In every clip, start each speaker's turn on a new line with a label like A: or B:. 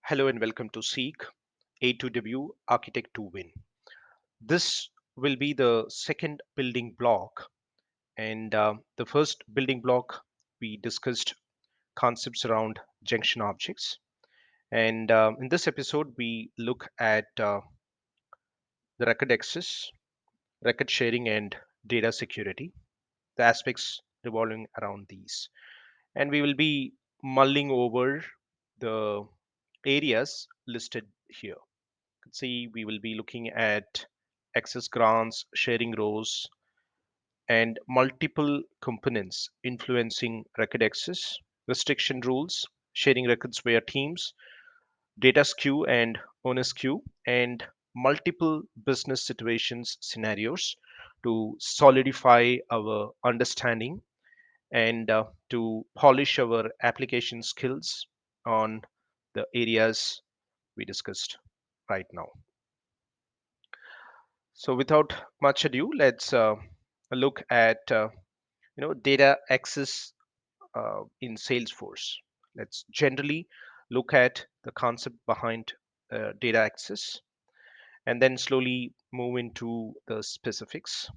A: Hello and welcome to Seek A2W Architect to Win. This will be the second building block, and the first building block we discussed concepts around junction objects. And in this episode, we look at the record access, record sharing, and data security, the aspects revolving around these. And we will be mulling over the areas listed here. See, we will be looking at access grants, sharing rows, and multiple components influencing record access, restriction rules, sharing records via teams, data skew and owner skew, and multiple business situations scenarios to solidify our understanding and to polish our application skills on the areas we discussed right now. So without much ado, let's look at data access in Salesforce. Let's generally look at the concept behind data access and then slowly move into the specifics.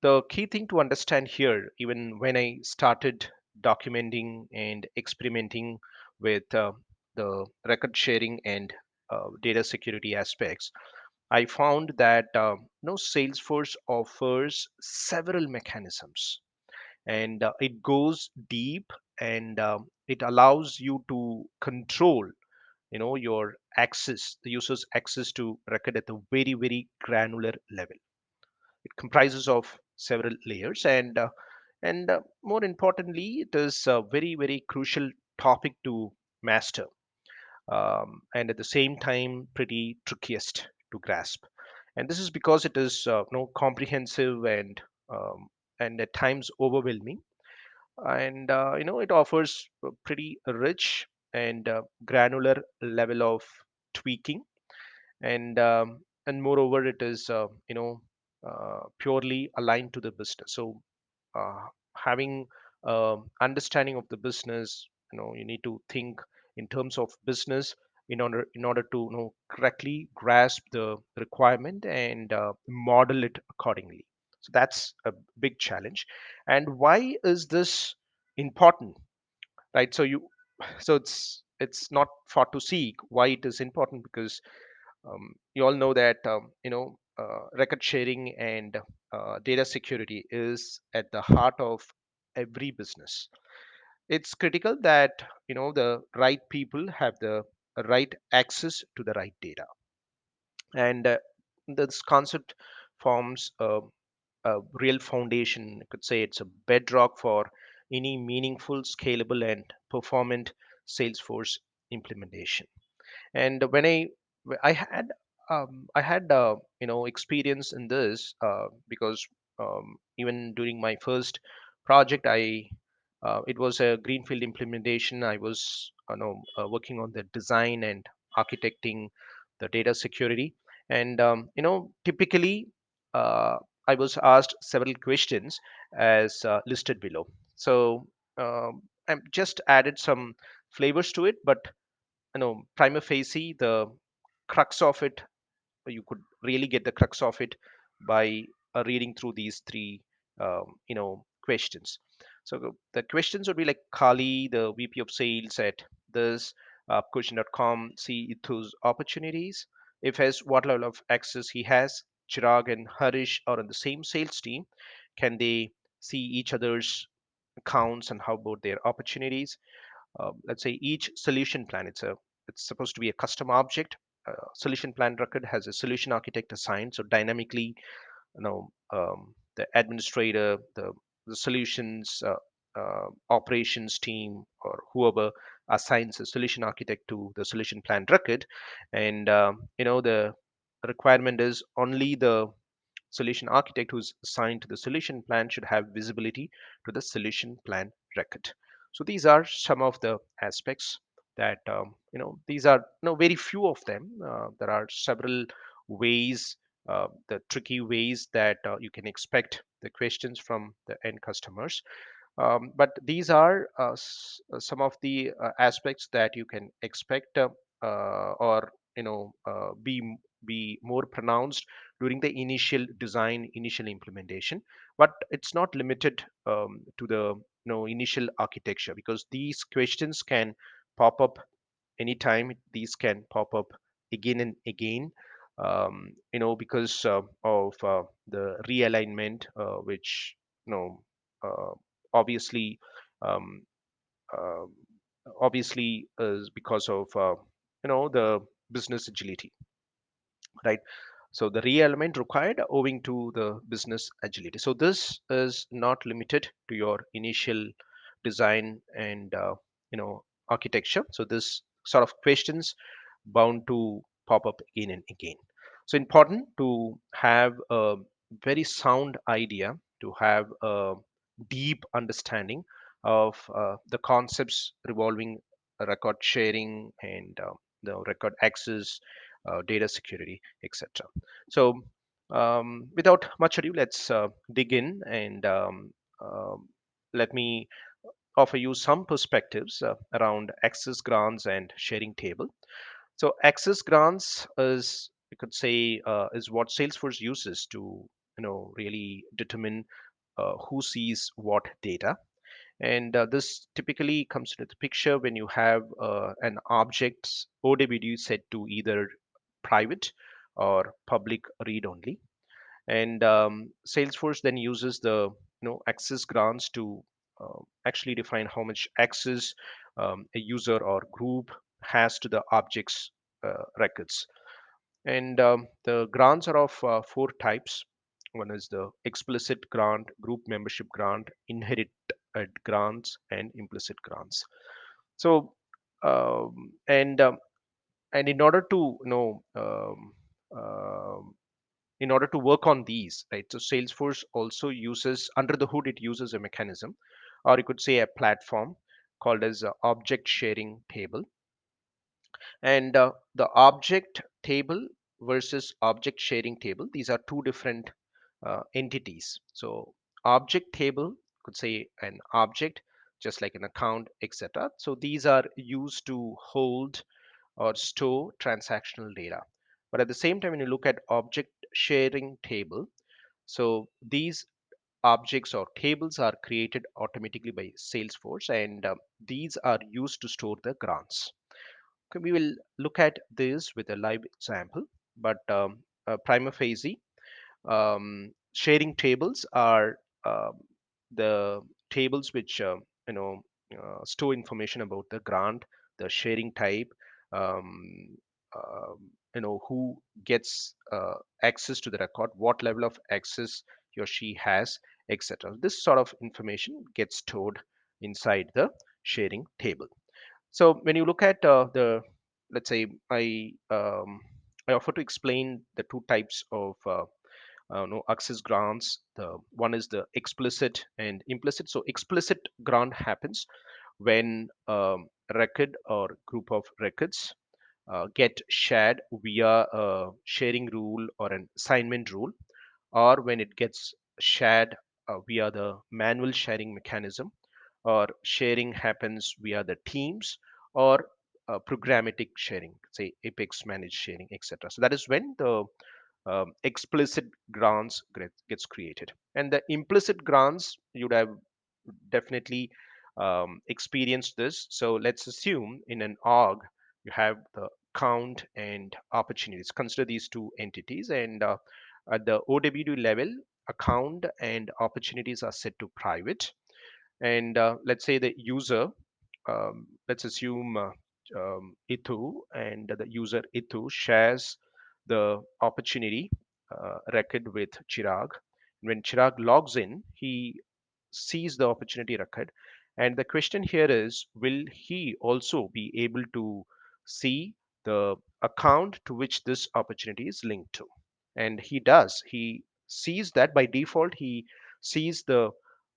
A: The key thing to understand here, even when I started documenting and experimenting with the record sharing and data security aspects, I found that Salesforce offers several mechanisms, and it goes deep, and it allows you to control, your access, the user's access to record at a very granular level. It comprises of several layers, and more importantly, it is a very crucial topic to master, and at the same time pretty trickiest to grasp. And this is because it is comprehensive and at times overwhelming, and it offers a pretty rich and granular level of tweaking, and moreover it is purely aligned to the business. So uh, having understanding of the business, you need to think in terms of business in order to correctly grasp the requirement and model it accordingly. So that's a big challenge. And why is this important, right? So it's not far to seek why it is important, because you all know that record sharing and data security is at the heart of every business. It's critical that the right people have the right access to the right data, and this concept forms a real foundation. I could say it's a bedrock for any meaningful, scalable, and performant Salesforce implementation. And when I had experience in this, because even during my first project, I it was a greenfield implementation. I was working on the design and architecting the data security, and typically uh, I was asked several questions as listed below. So I've just added some flavors to it, but prima facie, the crux of it, you could really get the crux of it by reading through these three questions. So the questions would be like: Kali, the VP of sales at this question.com, see those opportunities. If has, what level of access he has. Chirag and Harish are on the same sales team, can they see each other's accounts, and how about their opportunities? Let's say each solution plan, it's supposed to be a custom object. Solution plan record has a solution architect assigned, so dynamically, the administrator, the solutions operations team, or whoever assigns a solution architect to the solution plan record, and the requirement is only the solution architect who's assigned to the solution plan should have visibility to the solution plan record. So these are some of the aspects that these are very few of them. There are several ways, the tricky ways that you can expect the questions from the end customers. But these are some of the aspects that you can expect. or be more pronounced during the initial design, initial implementation. But it's not limited to the initial architecture, because these questions can pop up anytime. These can pop up again and again, because of the realignment, which you know uh, obviously um, uh, obviously is because of the business agility, right? So the re-element required owing to the business agility. So this is not limited to your initial design and architecture. So this sort of questions bound to pop up again and again. So important to have a very sound idea, to have a deep understanding of the concepts revolving record sharing and the record access, data security, etc. So without much ado, let's dig in and um, let me offer you some perspectives around access grants and sharing table. So access grants is, you could say, is what Salesforce uses to really determine who sees what data. And this typically comes into the picture when you have an object's OWD set to either private or public read only. And Salesforce then uses the access grants to actually define how much access a user or group has to the object's records. And the grants are of four types. One is the explicit grant, group membership grant, inherit grants, and implicit grants. So um, and um, and in order to in order to work on these, right? So Salesforce also uses, under the hood, it uses a mechanism, or you could say a platform called as a object sharing table. And the object table versus object sharing table, these are two different entities. So object table could say an object, just like an account, etc. So these are used to hold or store transactional data. But at the same time, when you look at object sharing table, so these objects or tables are created automatically by Salesforce, and these are used to store the grants. Okay, we will look at this with a live example, but prima facie, sharing tables are the tables which you know store information about the grant, the sharing type, um, who gets access to the record, what level of access he or she has, etc. This sort of information gets stored inside the sharing table. So when you look at let's say I offer to explain the two types of no access grants. The one is the explicit and implicit. So explicit grant happens when a record or group of records get shared via a sharing rule or an assignment rule, or when it gets shared via the manual sharing mechanism, or sharing happens via the teams, or programmatic sharing, say Apex managed sharing, etc. So that is when the explicit grants gets created. And the implicit grants, you'd have definitely experienced this. So let's assume in an org you have the count and opportunities. Consider these two entities, and at the OWD level, account and opportunities are set to private. And let's say the user, let's assume Itu, and the user Itu shares the opportunity record with Chirag. When Chirag logs in, he sees the opportunity record. And the question here is, will he also be able to see the account to which this opportunity is linked to? And he does. He sees that by default, he sees the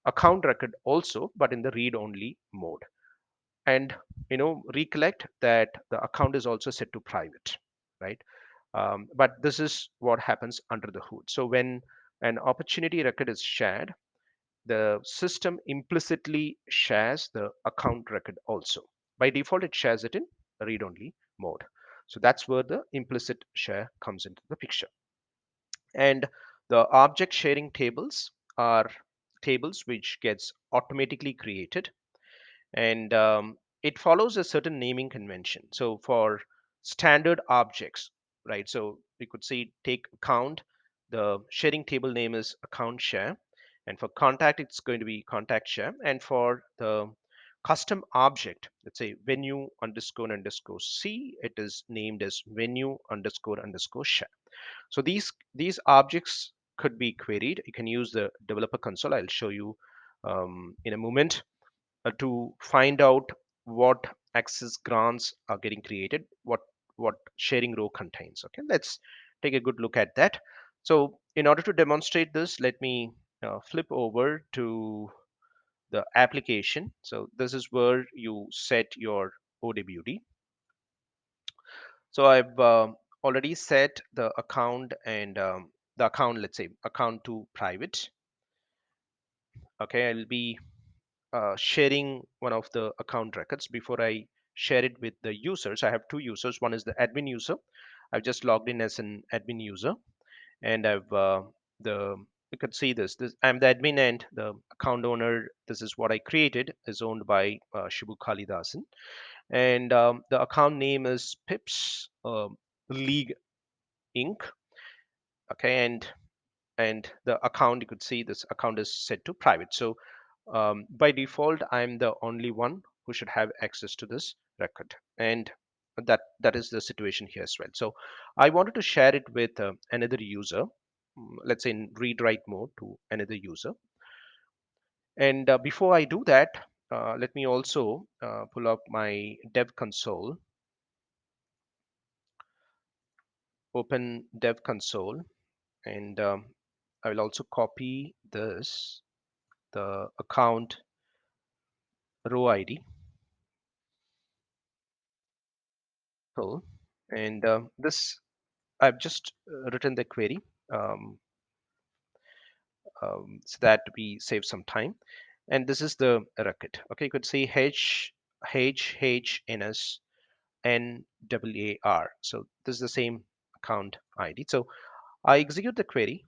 A: account record also, but in the read only mode. And recollect that the account is also set to private, right? But this is what happens under the hood. So when an opportunity record is shared, the system implicitly shares the account record also. By default, it shares it in read only mode. So that's where the implicit share comes into the picture. And the object sharing tables are tables which gets automatically created, and it follows a certain naming convention. So for standard objects, right? So we could say take account, the sharing table name is account share, and for contact it's going to be contact share, and for the custom object, let's say venue underscore underscore c, it is named as venue underscore underscore share. So these objects could be queried. You can use the developer console. I'll show you in a moment to find out what access grants are getting created, what sharing row contains. Okay, let's take a good look at that. So in order to demonstrate this, let me flip over to the application. So this is where you set your OWD. So I've already set the account and the account, let's say account to private. Okay, I'll be sharing one of the account records. Before I share it with the users, I have two users. One is the admin user. I've just logged in as an admin user, and I've the you can see this I'm the admin, and the account owner, this is what I created, is owned by Shibu Kalidasan, and the account name is Pips League Inc. Okay, and the account, you could see this account is set to private. So by default, I'm the only one who should have access to this record, and that is the situation here as well. So I wanted to share it with another user, let's say in read write mode to another user. And before I do that, let me also pull up my dev console, open dev console, and I will also copy this, the account row ID. Cool. And this, I've just written the query um, so that we save some time. And this is the record. Okay, you could see HHNS NWAR. So this is the same account ID. So I execute the query,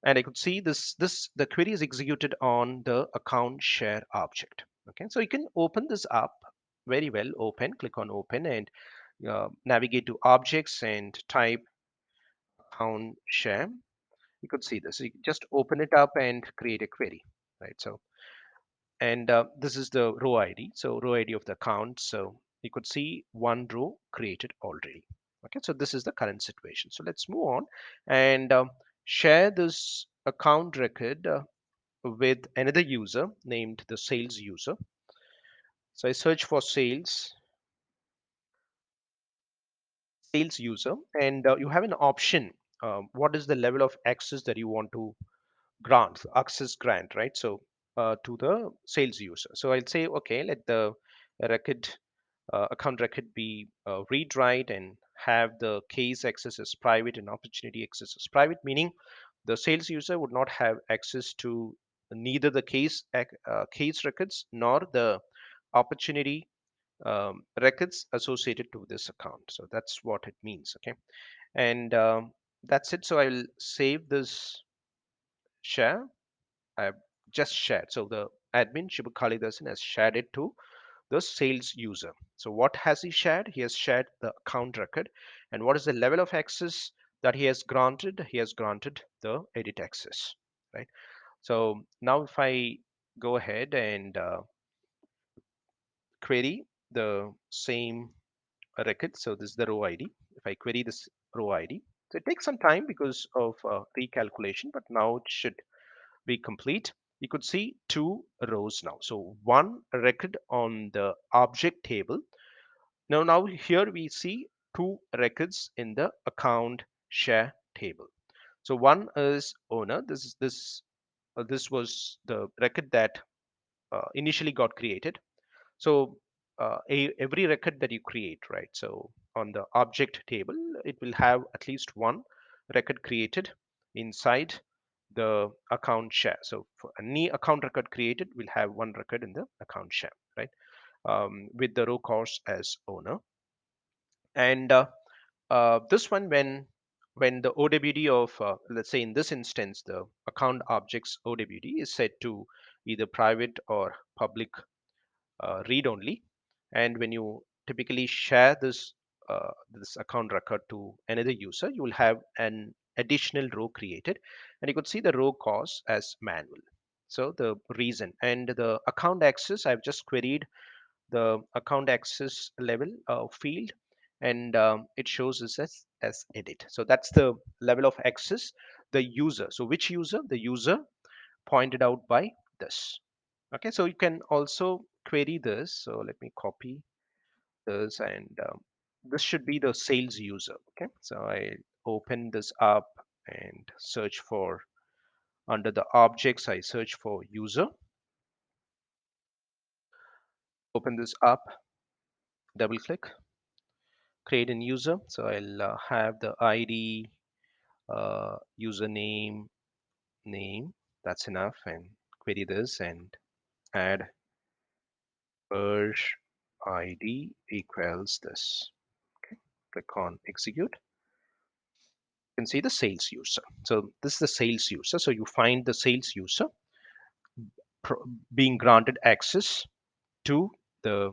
A: and I could see this the query is executed on the account share object. Okay, so you can open this up very well. Open, click on open, and navigate to objects and type account share. You could see this. You just open it up and create a query, right? So, and this is the row ID. So row ID of the account. So you could see one row created already. Okay, so this is the current situation. So let's move on and share this account record with another user named the sales user. So I search for sales user, and you have an option. What is the level of access that you want to grant, access grant, right? So to the sales user. So I'll say, okay, let the record account record be read write and have the case access as private and opportunity access as private, meaning the sales user would not have access to neither the case records nor the opportunity records associated to this account. So that's what it means. Okay, and that's it. So I'll save this share. I've just shared. So the admin Shibu Kalidasan has shared it to the sales user. So what has he shared? He has shared the account record. And what is the level of access that he has granted? He has granted the edit access, right? So now if I go ahead and query the same record, so this is the row ID. If I query this row ID, so it takes some time because of recalculation, but now it should be complete. You could see two rows now. So one record on the object table. Now here we see two records in the account share table. So one is owner. This was the record that initially got created. So every record that you create, right? So on the object table, it will have at least one record created inside the account share. So for any account record created, we'll have one record in the account share, right? With the row course as owner. And this one, when the OWD of, let's say in this instance, the account objects OWD is set to either private or public read only. And when you typically share this account record to another user, you will have an additional row created, and you could see the row cost as manual. So the reason and the account access, I've just queried the account access level field, and it shows us as edit. So that's the level of access the user. So which user? The user pointed out by this. Okay, so you can also query this. So let me copy this, and this should be the sales user. Okay, so I open this up and search for, under the objects, I search for user. Open this up, double click, create a user. So I'll have the ID, username, name. That's enough, and query this and add merge ID equals this. Okay, click on execute. You can see the sales user. So this is the sales user. So you find the sales user being granted access to the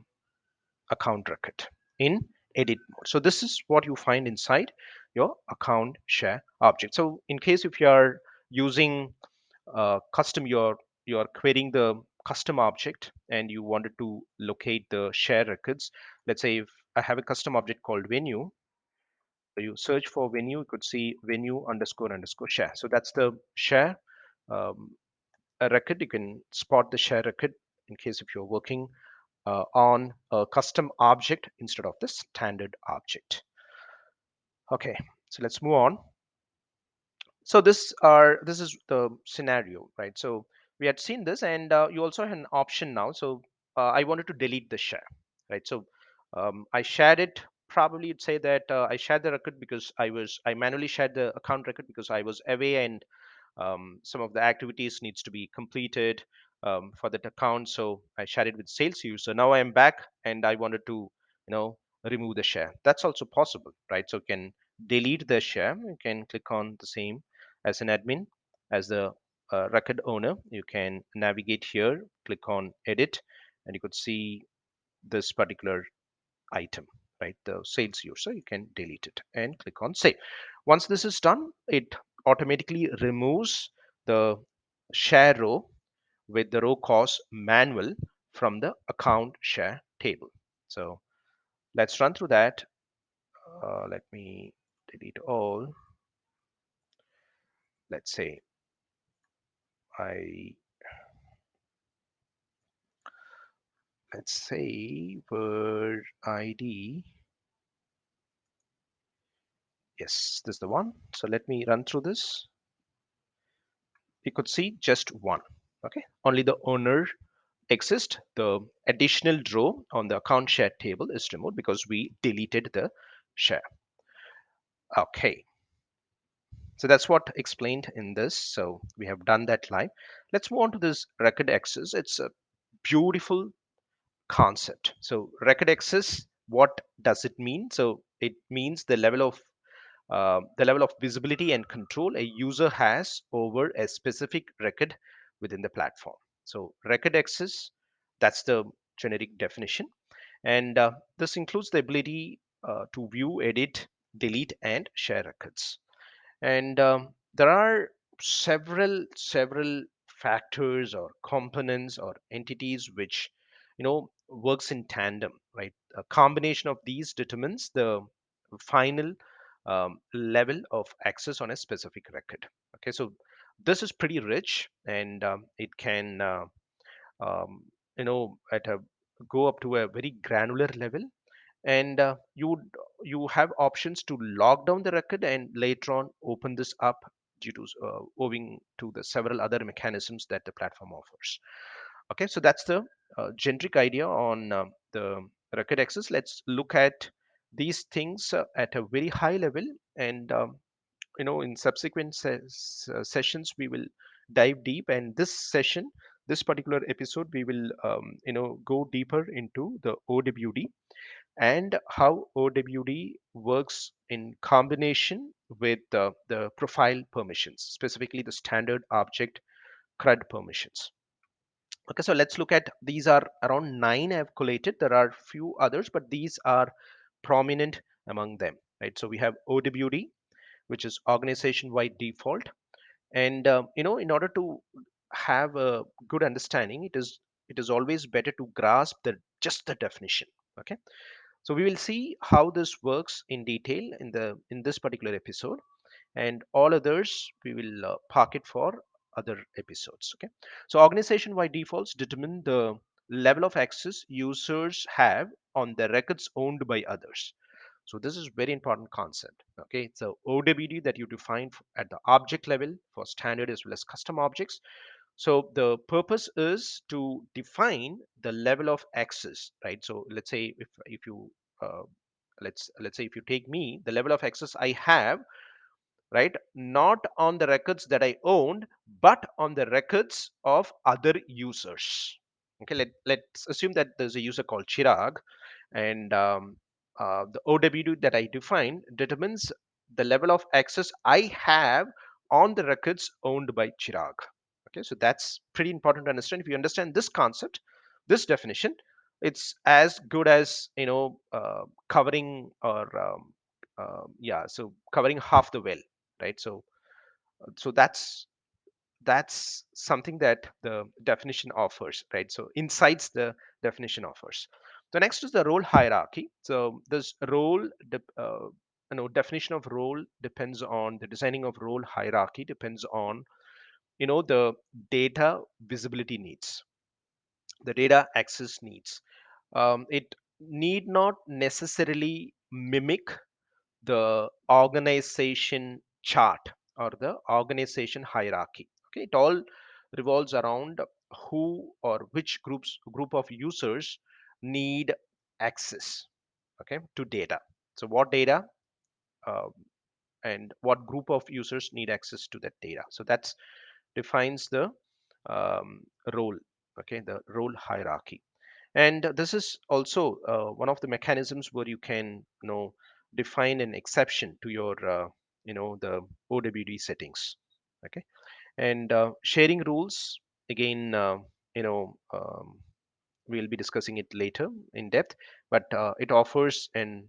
A: account record in edit mode. So this is what you find inside your account share object. So in case if you are using custom, you're querying the custom object and you wanted to locate the share records. Let's say if I have a custom object called venue, so you search for venue, you could see venue underscore underscore share. So that's the share a record. You can spot the share record in case if you're working on a custom object instead of the standard object. Okay, so let's move on. So this is the scenario, right? So we had seen this, and you also have an option now. So I wanted to delete the share, right? So I shared it. Probably you'd say that I shared the record because I manually shared the account record because I was away, and some of the activities needs to be completed for that account. So I shared it with sales user. Now I am back and I wanted to, remove the share. That's also possible, right? So you can delete the share. You can click on the same as an admin, as the record owner. You can navigate here, click on edit, and you could see this particular item, right? The sales user, you can delete it and click on save. Once this is done, it automatically removes the share row with the row cost manual from the account share table. So let's run through that. Let me delete all. Let's say I let's say word ID. Yes, this is the one. So let me run through this. You could see just one. Okay, only the owner exists. The additional row on the account share table is removed because we deleted the share. Okay, so that's what explained in this. So we have done that live. Let's move on to this record access. It's a beautiful concept. So record access, what does it mean? So it means the level of visibility and control a user has over a specific record within the platform. So record access, that's the generic definition. And this includes the ability to view, edit, delete, and share records. And there are several factors or components or entities which works in tandem, right? A combination of these determines the final level of access on a specific record. Okay, so this is pretty rich, and it can um, at a go up to a very granular level, and you have options to lock down the record and later on open this up due to owing to the several other mechanisms that the platform offers. Okay, so that's the generic idea on the record access. Let's look at these things at a very high level, and in subsequent sessions we will dive deep, and this particular episode we will go deeper into the OWD. and how OWD works in combination with the profile permissions, specifically the standard object CRUD permissions. Okay, so let's look at, these are around 9 I've collated. There are few others, but these are prominent among them, right? So we have OWD, which is organization wide default. And in order to have a good understanding, it is always better to grasp the just the definition. Okay, so we will see how this works in detail in this particular episode, and all others we will park it for other episodes. Okay, so organization wide defaults determine the level of access users have on the records owned by others. So this is very important concept. Okay, so OWD that you define at the object level for standard as well as custom objects. So the purpose is to define the level of access, right? So let's say if you uh, let's say if you take me, the level of access I have, right, not on the records that I owned, but on the records of other users. Okay, let's assume that there's a user called Chirag, and the OWD that I define determines the level of access I have on the records owned by Chirag. Okay, so that's pretty important to understand. If you understand this concept, this definition, it's as good as covering or yeah, so covering half the well, right? So that's something that the definition offers, right? So insights the definition offers. The next is the role hierarchy. So this definition of role depends on the designing of role hierarchy, depends on the data visibility needs, the data access needs. It need not necessarily mimic the organization chart or the organization hierarchy. Okay, it all revolves around who or which group of users need access, okay, to data. So what data, uh, and what group of users need access to that data. So that's defines the um, role, okay, the role hierarchy. And this is also one of the mechanisms where you can define an exception to your the OWD settings. Okay, and sharing rules, again, you know um, we'll be discussing it later in depth, but it offers a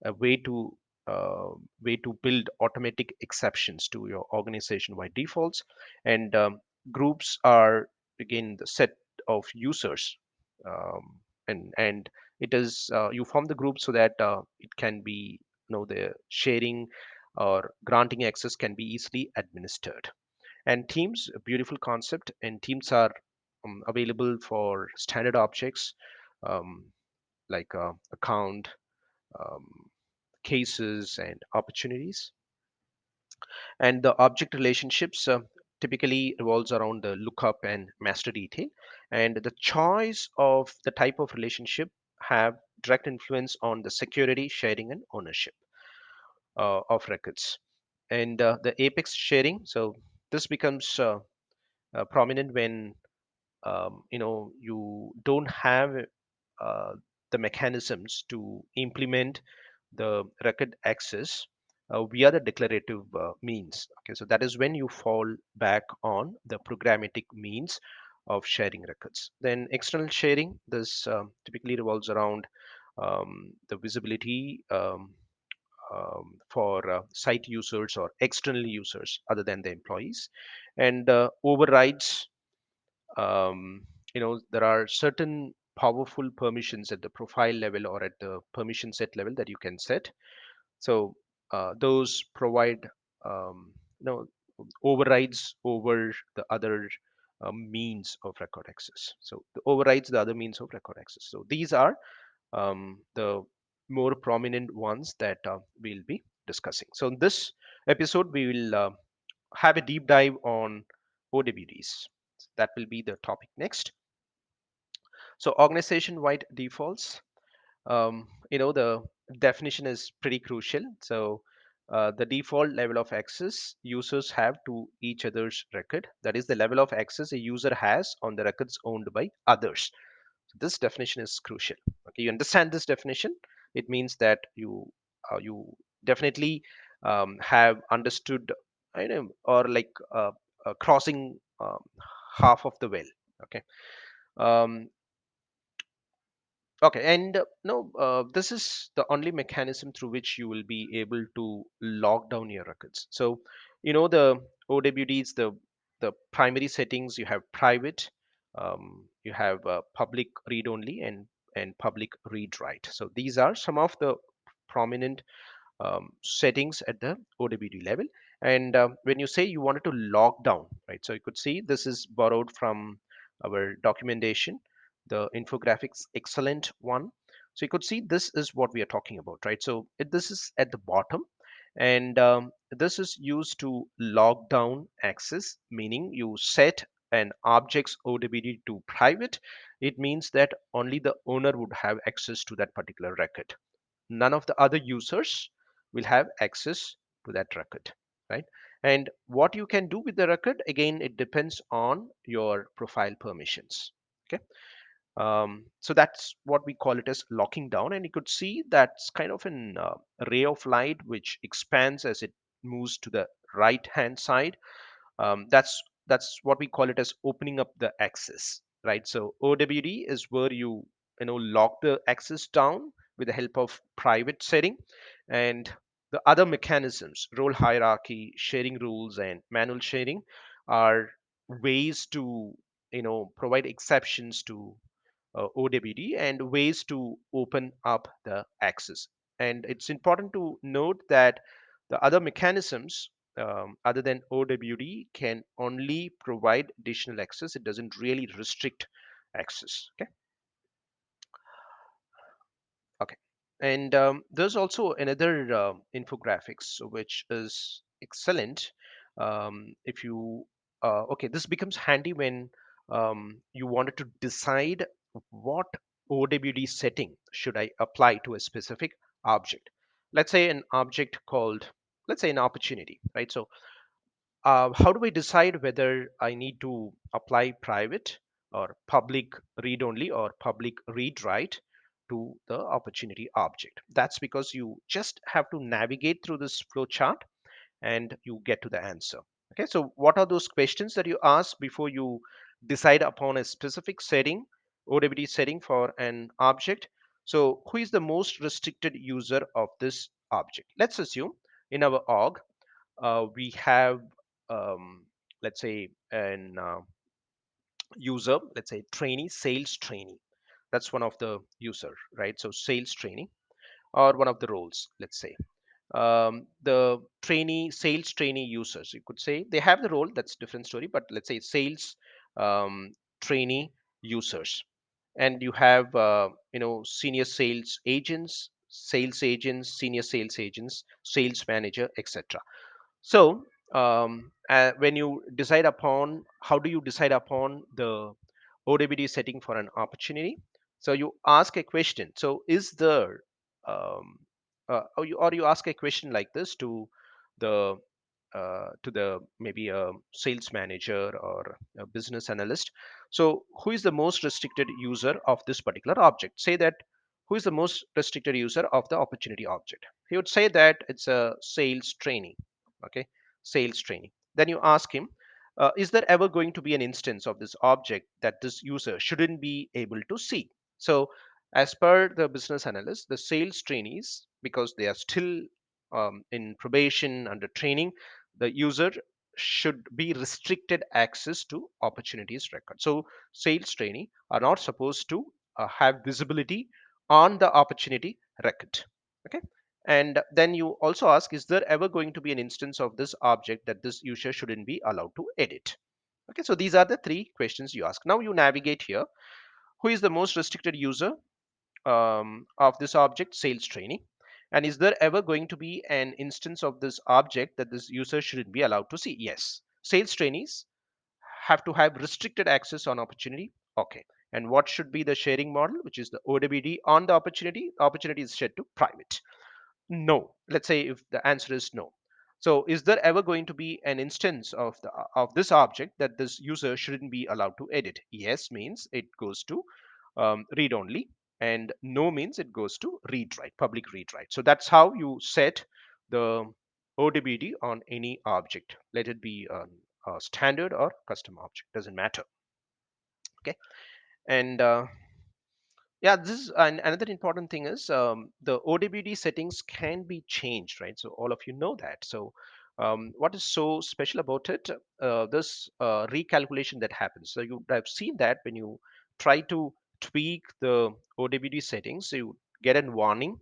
A: uh, way to build automatic exceptions to your organization wide defaults. And groups are again the set of users, and it is you form the group so that it can be, the sharing or granting access can be easily administered. And teams, a beautiful concept, and teams are available for standard objects, um, like account, um, cases, and opportunities. And the object relationships typically revolves around the lookup and master detail. And the choice of the type of relationship have direct influence on the security, sharing, and ownership of records. And the apex sharing, so this becomes prominent when you don't have uh, the mechanisms to implement the record access via the declarative means. Okay, so that is when you fall back on the programmatic means of sharing records. Then external sharing, this typically revolves around the visibility for site users or external users other than the employees. And overrides, um, there are certain powerful permissions at the profile level or at the permission set level that you can set. So those provide um, you know overrides over the other means of record access. So the overrides the other means of record access. So these are the more prominent ones that we'll be discussing. So in this episode we will have a deep dive on OWDs. That will be the topic next. So organization-wide defaults, the definition is pretty crucial. So the default level of access users have to each other's record, that is the level of access a user has on the records owned by others. So this definition is crucial. Okay, you understand this definition? it means that you definitely have understood, or like crossing half of the well. Okay. um, okay, and no, this is the only mechanism through which you will be able to lock down your records. So the OWDs, the primary settings, you have private, you have public read only, and public read write. So these are some of the prominent settings at the OWD level. And when you say you wanted to lock down, right? So you could see this is borrowed from our documentation, the infographics excellent one. So you could see this is what we are talking about, right? So this is at the bottom, and this is used to lock down access, meaning you set an object's OWD to private. It means that only the owner would have access to that particular record. None of the other users will have access to that record, right? And what you can do with the record, again, it depends on your profile permissions. Okay. So that's what we call it as locking down, and you could see that's kind of an ray of light which expands as it moves to the right hand side. That's what we call it as opening up the access, right? So OWD is where you lock the access down with the help of private setting. And the other mechanisms, role hierarchy, sharing rules, and manual sharing, are ways to provide exceptions to OWD and ways to open up the access. And it's important to note that the other mechanisms, other than OWD, can only provide additional access. It doesn't really restrict access. Okay. Okay. And there's also another infographics which is excellent. If you Okay, this becomes handy when you wanted to decide what OWD setting should I apply to a specific object. Let's say an object called, let's say, an opportunity, right? So how do I decide whether I need to apply private or public read only or public read write to the opportunity object? That's because you just have to navigate through this flow chart and you get to the answer. Okay, so what are those questions that you ask before you decide upon a specific setting, OWD setting for an object? So who is the most restricted user of this object? Let's assume in our org we have, um, let's say, an user, let's say trainee, sales trainee. That's one of the user, right? So sales trainee, or one of the roles, let's say. The trainee, sales trainee users, you could say they have the role, that's a different story, but let's say sales um, trainee users. And you have senior sales agents, senior sales agents, sales manager, etc. So when you decide upon, how do you decide upon the OWD setting for an opportunity? So you ask a question. So is there, or you ask a question like this the to the maybe a sales manager or a business analyst. So who is the most restricted user of this particular object? Say that who is the most restricted user of the opportunity object? He would say that it's a sales trainee. Okay, sales training. Then you ask him, is there ever going to be an instance of this object that this user shouldn't be able to see? So as per the business analyst, the sales trainees, because they are still in probation under training, the user should be restricted access to opportunities record. So sales trainee are not supposed to have visibility on the opportunity record. Okay. And then you also ask, is there ever going to be an instance of this object that this user shouldn't be allowed to edit? Okay, so these are the three questions you ask. Now you navigate here. Who is the most restricted user of this object? Sales training. And is there ever going to be an instance of this object that this user shouldn't be allowed to see? Yes. Sales trainees have to have restricted access on opportunity. Okay. And what should be the sharing model, which is the OWD on the opportunity? The opportunity is shared to private. No. Let's say if the answer is no. So is there ever going to be an instance of this object that this user shouldn't be allowed to edit? Yes means it goes to read only, and no means it goes to read write, public read write. So that's how you set the ODBD on any object. Let it be a standard or custom object, doesn't matter. Okay, and yeah, this is another important thing is the ODBD settings can be changed, right? So all of you know that. So what is so special about it? This recalculation that happens. So you have seen that when you try to tweak the ODBD settings, so you get a warning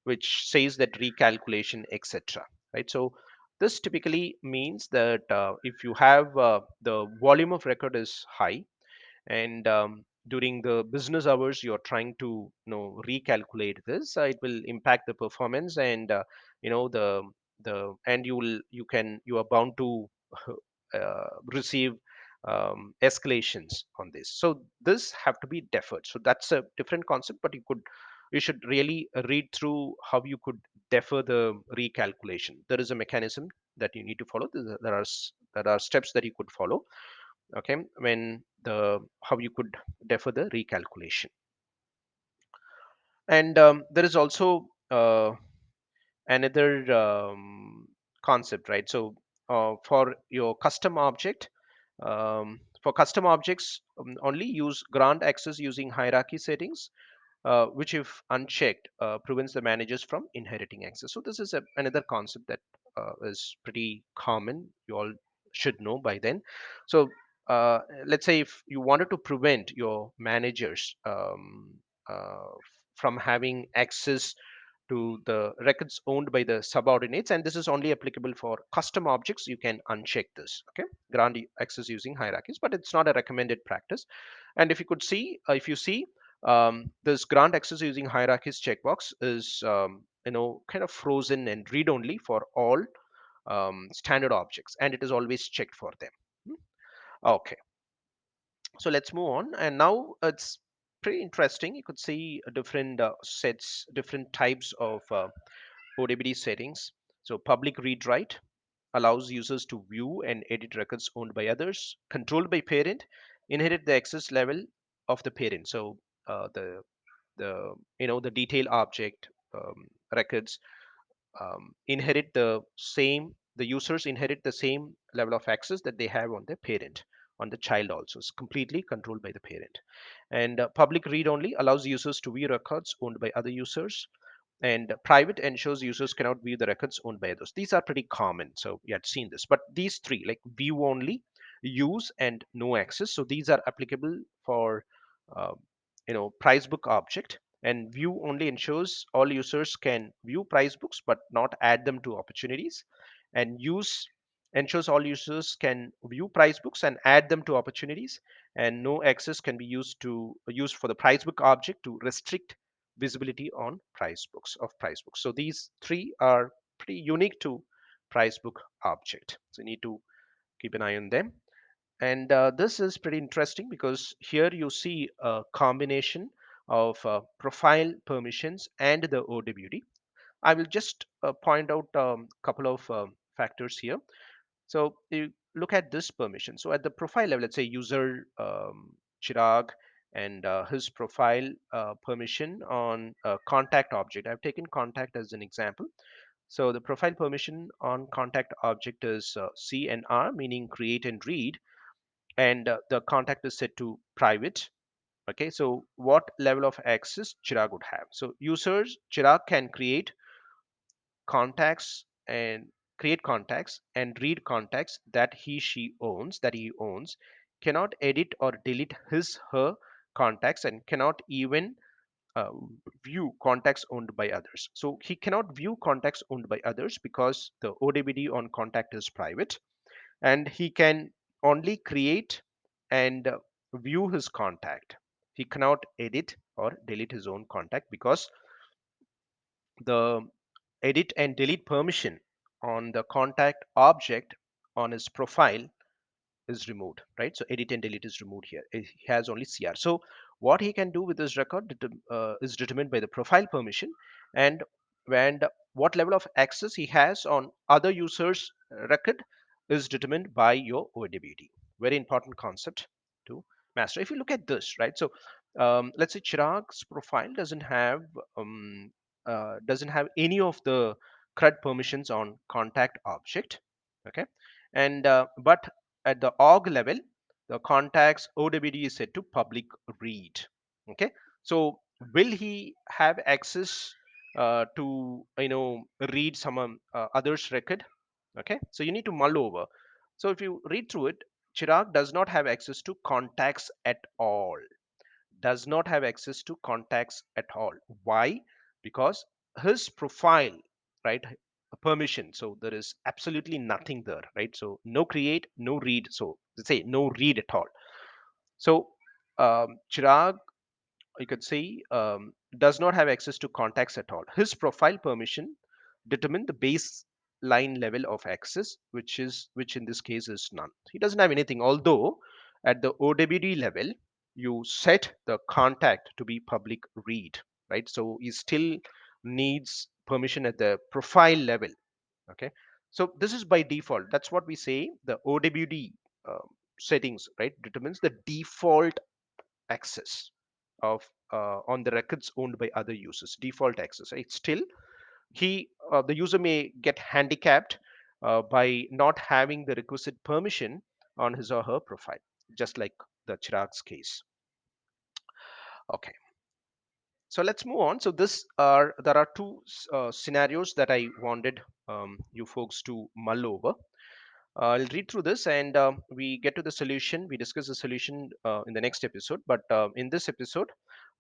A: which says that recalculation, etc. Right? So this typically means that if you have the volume of record is high, and during the business hours you're trying to recalculate this, it will impact the performance, and the and you are bound to receive escalations on this. So this have to be deferred. So that's a different concept, but you should really read through how you could defer the recalculation. There is a mechanism that you need to follow. There are steps that you could follow, okay, when the how you could defer the recalculation. And there is also another concept, right? So for your custom object, for custom objects, only use grant access using hierarchy settings, which if unchecked prevents the managers from inheriting access. So this is another concept that is pretty common, you all should know by then. So let's say if you wanted to prevent your managers from having access to the records owned by the subordinates, and this is only applicable for custom objects, you can uncheck this, okay, grant access using hierarchies, but it's not a recommended practice. And if you could see, if you see, this grant access using hierarchies checkbox is kind of frozen and read only for all standard objects, and it is always checked for them. Okay, so let's move on. And now it's pretty interesting. You could see different sets, different types of ODBD settings. So public read write allows users to view and edit records owned by others. Controlled by parent, inherit the access level of the parent. So the detail object records inherit the users inherit the same level of access that they have on their parent, on the child also. It's completely controlled by the parent. And public read only allows users to view records owned by other users, and private ensures users cannot view the records owned by others. These are pretty common, so you had seen this. But these three, like view only, use, and no access, so these are applicable for uh, price book object. And view only ensures all users can view price books but not add them to opportunities. And use ensures all users can view price books and add them to opportunities. And no access can be used for the price book object to restrict visibility on price books. So these three are pretty unique to price book object, so you need to keep an eye on them. And this is pretty interesting because here you see a combination of profile permissions and the OWD. I will just point out a couple of factors here. So you look at this permission. So at the profile level, let's say user Chirag and his profile permission on contact object. I've taken contact as an example. So the profile permission on contact object is C and R, meaning create and read, and the contact is set to private. Okay, so what level of access Chirag would have? So users Chirag can contacts and create contacts and read contacts that he owns, cannot edit or delete his her contacts, and cannot even uh, view contacts owned by others. So he cannot view contacts owned by others because the ODBD on contact is private, and he can only create and view his contact. He cannot edit or delete his own contact because the edit and delete permission on the contact object on his profile is removed, right? So edit and delete is removed here. He has only CR. So what he can do with this record is determined by the profile permission, and and what level of access he has on other users' record is determined by your ODBD. Very important concept to master. If you look at this, right? So Let's say Chirag's profile doesn't have any of the CRUD permissions on contact object. Okay, and but at the org level, the contacts OWD is set to public read. Okay, so will he have access to read some others record? Okay, so you need to mull over. So if you read through it, Chirag does not have access to contacts at all, does not have access to contacts at all. Why? Because his profile, right, permission, so there is absolutely nothing there, right? So no create, no read, so let's say no read at all. So Chirag, you could say, does not have access to contacts at all. His profile permission determine the baseline level of access, which in this case is none. He doesn't have anything, although at the OWD level you set the contact to be public read, right? So he still needs permission at the profile level. Okay, so this is by default. That's what we say. The OWD settings, right, determines the default access of on the records owned by other users, default access, right? Still, the user may get handicapped by not having the requisite permission on his or her profile, just like the Chirag's case. Okay, so let's move on. So there are two scenarios that I wanted you folks to mull over. I'll read through this, and we get to the solution. We discuss the solution in the next episode. But in this episode,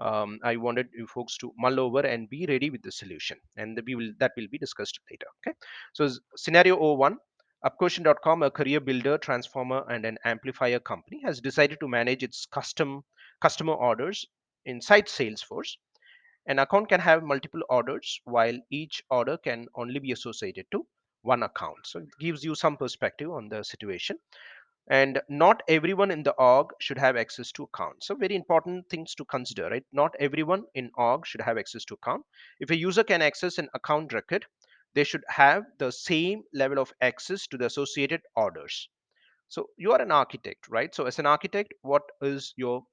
A: I wanted you folks to mull over and be ready with the solution, and that will be discussed later. Okay. So scenario O1: Upquotient.com, a career builder, transformer, and an amplifier company, has decided to manage its customer orders inside Salesforce. An account can have multiple orders, while each order can only be associated to one account. So it gives you some perspective on the situation. And not everyone in the org should have access to account. So very important things to consider, right? Not everyone in org should have access to account. If a user can access an account record, they should have the same level of access to the associated orders. So you are an architect, right? So as an architect, what is your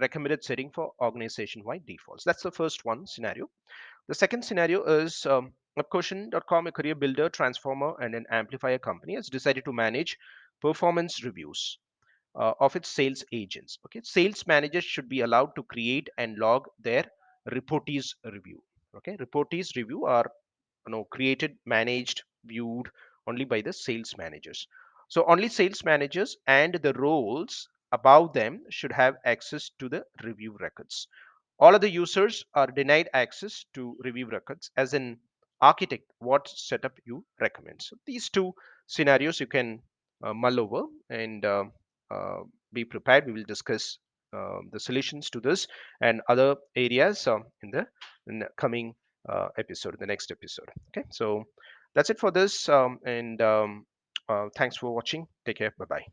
A: recommended setting for organization wide defaults? That's the first one scenario. The second scenario is Upquotient.com, a career builder, transformer, and an amplifier company, has decided to manage performance reviews of its sales agents. Okay, sales managers should be allowed to create and log their reportees review. Okay, reportees review are created, managed, viewed only by the sales managers. So only sales managers and the roles above them should have access to the review records. All other users are denied access to review records. As an architect, what setup you recommend? So these two scenarios you can mull over and be prepared. We will discuss the solutions to this and other areas in the coming episode, the next episode. Okay, so that's it for this, and thanks for watching. Take care. Bye bye.